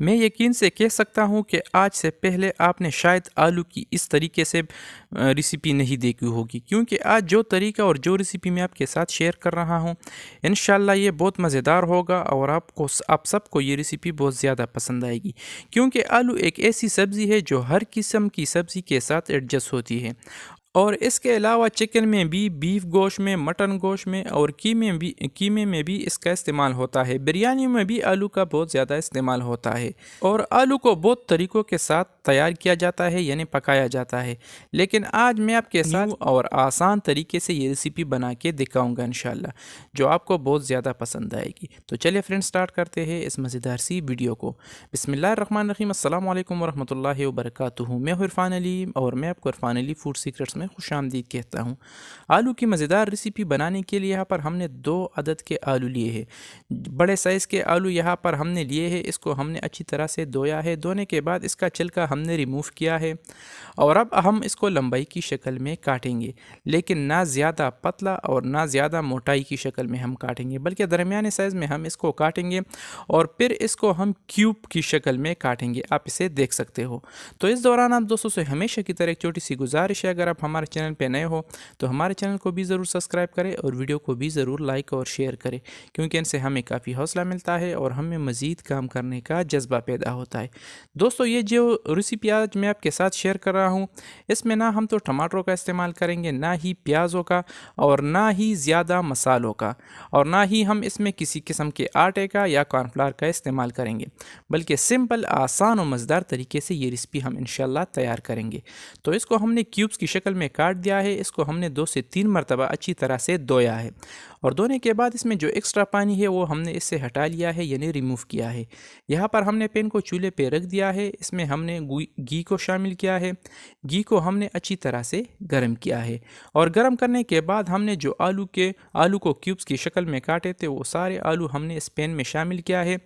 मैं यकीन से कह सकता हूँ कि आज से पहले आपने शायद आलू की इस तरीके से रेसिपी नहीं देखी होगी, क्योंकि आज जो तरीका और जो रेसिपी मैं आपके साथ शेयर कर रहा हूँ इंशाल्लाह ये बहुत मज़ेदार होगा और आप सबको ये रेसिपी बहुत ज़्यादा पसंद आएगी। क्योंकि आलू एक ऐसी सब्ज़ी है जो हर किस्म की सब्ज़ी के साथ एडजस्ट होती है और इसके अलावा चिकन में भी, बीफ गोश्त में, मटन गोश्त में और कीमे में भी इसका इस्तेमाल होता है। बिरयानी में भी आलू का बहुत ज़्यादा इस्तेमाल होता है और आलू को बहुत तरीक़ों के साथ तैयार किया जाता है, यानी पकाया जाता है। लेकिन आज मैं आपके साथ और आसान तरीके से ये रेसिपी बना के दिखाऊंगा इंशाल्लाह, जो आपको बहुत ज़्यादा पसंद आएगी। तो चलिए फ्रेंड्स, स्टार्ट करते हैं इस मज़ेदार सी वीडियो को। बिस्मिल्लाहिर्रहमानिर्रहीम, अस्सलाम वालेकुम वरहमतुल्लाहि वबरकातुहू। मैं हूं इरफान अली और मैं आपको इरफान अली फूड सीक्रेट्स में खुशामदीद कहता हूँ। आलू की मज़ेदार रेसिपी बनाने के लिए यहाँ पर हमने 2 अदद के आलू लिए हैं। बड़े साइज़ के आलू यहाँ पर हमने लिए हैं। इसको हमने अच्छी तरह से धोया है। धोने के बाद इसका छिलका हमने रिमूव किया है और अब हम इसको लंबाई की शक्ल में काटेंगे, लेकिन ना ज़्यादा पतला और ना ज़्यादा मोटाई की शक्ल में हम काटेंगे, बल्कि दरमियाने साइज़ में हम इसको काटेंगे और फिर इसको हम क्यूब की शक्ल में काटेंगे। आप इसे देख सकते हो। तो इस दौरान आप दोस्तों से हमेशा की तरह एक छोटी सी गुजारिश है, अगर आप हमारे चैनल पे नए हो तो हमारे चैनल को भी ज़रूर सब्सक्राइब करें और वीडियो को भी ज़रूर लाइक और शेयर करें, क्योंकि इनसे हमें काफ़ी हौसला मिलता है और हमें मज़ीद काम करने का जज्बा पैदा होता है। दोस्तों, ये जो रेसिपी आज मैं आपके साथ शेयर कर रहा हूँ, इसमें ना हम तो टमाटरों का इस्तेमाल करेंगे, ना ही प्याज़ों का और ना ही ज़्यादा मसालों का, और ना ही हम इसमें किसी किस्म के आटे का या कॉर्नफ्लावर का इस्तेमाल करेंगे, बल्कि सिंपल, आसान और मज़ेदार तरीके से ये रेसिपी हम इंशाल्लाह तैयार करेंगे। तो इसको हमने क्यूब्स की शक्ल में काट दिया है। इसको हमने 2 से 3 मरतबा अच्छी तरह से धोया है और धोने के बाद इसमें जो एक्स्ट्रा पानी है वो हमने इससे हटा लिया है, यानी रिमूव किया है। यहाँ पर हमने पैन को चूल्हे पे रख दिया है। इसमें हमने घी को शामिल किया है। घी को हमने अच्छी तरह से गर्म किया है और गर्म करने के बाद हमने जो आलू को क्यूब्स की शक्ल में काटे थे वो सारे आलू हमने इस पैन में शामिल किया है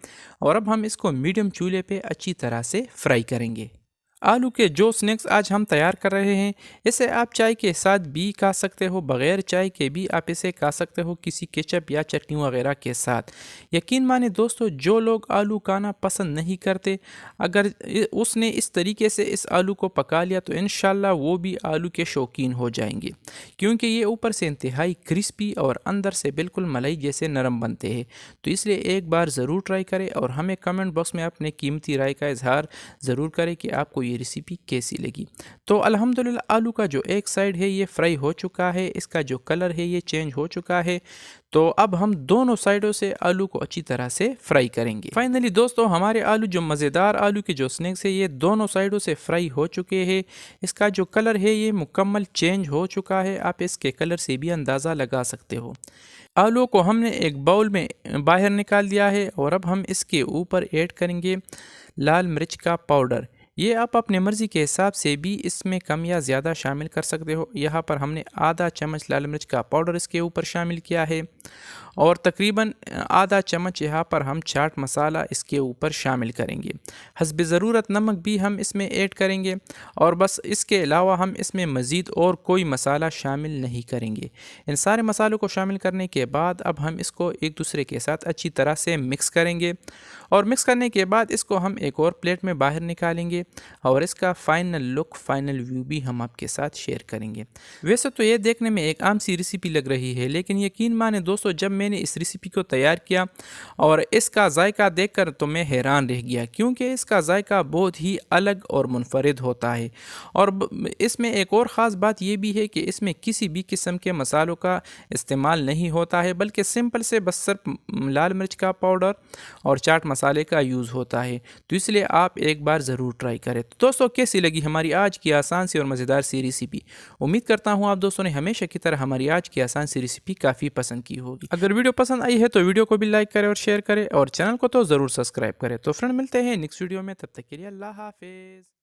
और अब हम इसको मीडियम चूल्हे पे अच्छी तरह से फ्राई करेंगे। आलू के जो स्नैक्स आज हम तैयार कर रहे हैं, इसे आप चाय के साथ भी खा सकते हो, बग़ैर चाय के भी आप इसे खा सकते हो, किसी केचप या चटनी वगैरह के साथ। यकीन माने दोस्तों, जो लोग आलू खाना पसंद नहीं करते, अगर उसने इस तरीके से इस आलू को पका लिया तो इंशाल्लाह वो भी आलू के शौकीन हो जाएंगे, क्योंकि ये ऊपर से इंतहाई क्रिस्पी और अंदर से बिल्कुल मलाई जैसे नरम बनते हैं। तो इसलिए एक बार ज़रूर ट्राई करें और हमें कमेंट बॉक्स में अपने कीमती राय का इजहार ज़रूर करें कि आपको ये रेसिपी कैसी लगी। तो अल्हम्दुलिल्लाह, आलू का जो एक साइड है ये फ्राई हो चुका है, इसका जो कलर है ये चेंज हो चुका है। तो अब हम दोनों साइडों से आलू को अच्छी तरह से फ्राई करेंगे। फाइनली दोस्तों, हमारे आलू, जो मज़ेदार आलू के जो स्नैक्स है, ये दोनों साइडों से फ्राई हो चुके हैं। इसका जो कलर है ये मुकम्मल चेंज हो चुका है। आप इसके कलर से भी अंदाज़ा लगा सकते हो। आलू को हमने एक बाउल में बाहर निकाल दिया है और अब हम इसके ऊपर ऐड करेंगे लाल मिर्च का पाउडर। ये आप अपने मर्ज़ी के हिसाब से भी इसमें कम या ज़्यादा शामिल कर सकते हो। यहाँ पर हमने आधा चम्मच लाल मिर्च का पाउडर इसके ऊपर शामिल किया है और तकरीबन आधा चम्मच यहाँ पर हम चाट मसाला इसके ऊपर शामिल करेंगे। हस्ब ज़रूरत नमक भी हम इसमें ऐड करेंगे और बस इसके अलावा हम इसमें मज़ीद और कोई मसाला शामिल नहीं करेंगे। इन सारे मसालों को शामिल करने के बाद अब हम इसको एक दूसरे के साथ अच्छी तरह से मिक्स करेंगे और मिक्स करने के बाद इसको हम एक और प्लेट में बाहर निकालेंगे और इसका फ़ाइनल लुक, फ़ाइनल व्यू भी हम आपके साथ शेयर करेंगे। वैसे तो ये देखने में एक आम सी रेसिपी लग रही है, लेकिन यकीन माने दोस्तों, जब मैंने इस रेसिपी को तैयार किया और इसका जायका देखकर तो मैं हैरान रह गया, क्योंकि इसका जायका बहुत ही अलग और मुनफरिद होता है। और इसमें एक और ख़ास बात यह भी है कि इसमें किसी भी किस्म के मसालों का इस्तेमाल नहीं होता है, बल्कि सिंपल से बस सिर्फ लाल मिर्च का पाउडर और चाट मसाले का यूज़ होता है। तो इसलिए आप एक बार ज़रूर ट्राई करें। तो दोस्तों, कैसी लगी हमारी आज की आसान सी और मज़ेदार सी रेसिपी? उम्मीद करता हूँ आप दोस्तों ने हमेशा की तरह हमारी आज की आसान सी रेसिपी काफ़ी पसंद की होगी। अगर वीडियो पसंद आई है तो वीडियो को भी लाइक करें और शेयर करें और चैनल को तो ज़रूर सब्सक्राइब करें। तो फ्रेंड, मिलते हैं नेक्स्ट वीडियो में, तब तक के लिए अल्लाह हाफिज़।